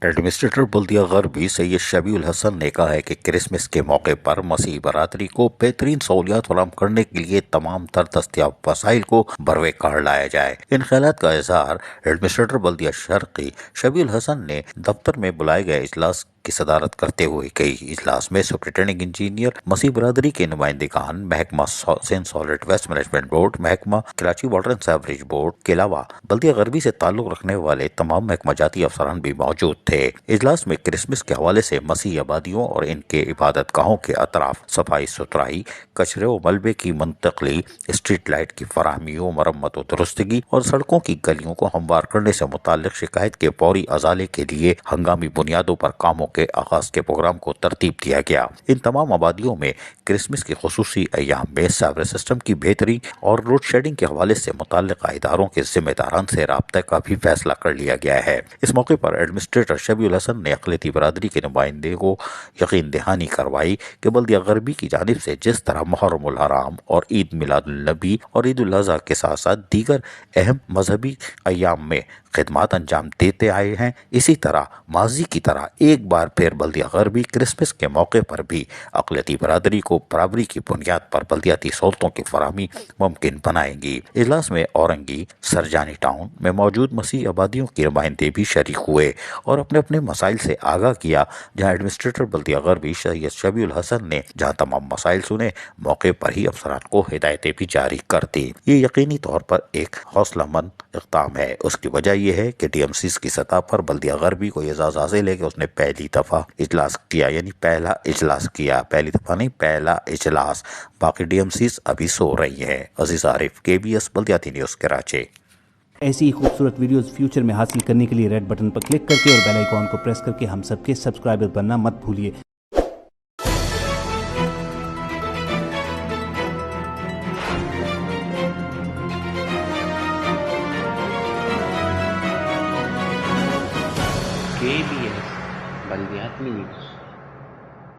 Administrator بلدیہ غربی سید شبیع الحسن نے کہا ہے کہ کرسمس کے موقع پر مسیحی برادری کو بہترین سہولیات فراہم کرنے کے لیے تمام تر دستیاب وسائل کو بروئے کار لایا جائے۔ ان خیالات کا اظہار ایڈمنسٹریٹر بلدیہ شرقی شبیع الحسن نے دفتر میں بلائے گئے اجلاس کی صدارت کرتے ہوئے کہی۔ اجلاس میں سپرنٹینڈنگ انجینئر، مسیحی برادری کے نمائندگان، محکمہ سین سالٹ ویسٹ مینجمنٹ بورڈ، محکمہ Karachi water and sewerage board کے علاوہ بلدیہ غربی سے تعلق رکھنے والے تمام محکمہ جاتی افسران بھی موجود تھے۔ اجلاس میں کرسمس کے حوالے سے مسیحی آبادیوں اور ان کے عبادت گاہوں کے اطراف صفائی ستھرائی، کچرے و ملبے کی منتقلی، اسٹریٹ لائٹ کی فراہمی و مرمت و درستگی اور سڑکوں کی گلیوں کو ہموار کرنے سے متعلق شکایت کے فوری ازالے کے لیے ہنگامی بنیادوں پر کاموں کے آغاز کے پروگرام کو ترتیب دیا گیا۔ ان تمام آبادیوں میں کرسمس کے خصوصی ایام میں سیوریج سسٹم کی بہتری اور لوڈ شیڈنگ کے حوالے سے متعلقہ اداروں کے ذمہ داران سے رابطے کا بھی فیصلہ کر لیا گیا ہے۔ اس موقع پر ایڈمنسٹریٹر شبیع الحسن نے اقلیتی برادری کے نمائندے کو یقین دہانی کروائی کہ بلدیہ غربی کی جانب سے جس طرح محرم الحرام اور عید میلاد النبی اور عید الاضحیٰ کے ساتھ ساتھ دیگر اہم مذہبی ایام میں خدمات انجام دیتے آئے ہیں، اسی طرح ماضی کی طرح ایک بار پھر بلدیہ غربی کرسمس کے موقع پر بھی اقلیتی برادری کو برابری کی بنیاد پر بلدیاتی سہولتوں کی فراہمی ممکن بنائیں گی۔ اجلاس میں اورنگی سرجانی ٹاؤن میں موجود مسیحی آبادیوں کے نمائندے بھی شریک ہوئے اور اپنے اپنے مسائل سے آگاہ کیا، جہاں ایڈمنسٹریٹر بلدیہ غربی سید شبیع الحسن نے جہاں تمام مسائل سنے، موقع پر ہی افسران کو ہدایتیں بھی جاری کر دی۔ یہ یقینی طور پر ایک حوصلہ مند اقدام ہے۔ اس کی وجہ یہ ہے کہ ڈی ایم سیز کی سطح پر بلدیہ غربی کو اعزاز حاصل ہے کہ اس نے پہلی دفعہ اجلاس کیا، یعنی پہلا اجلاس کیا، پہلی دفعہ نہیں، پہلا اجلاس۔ باقی ڈی ایم سیز ابھی سو رہی ہیں۔ عزیز عارف، KBS بلدیاتی نیوز کراچی۔ ایسی ہی خوبصورت ویڈیوز فیوچر میں حاصل کرنے کے لیے ریڈ بٹن پر کلک کر کے اور بیل آئیکن کو پریس کر کے ہم سب کے سبسکرائبر بننا مت بھولیے۔ KBS بلدیات news.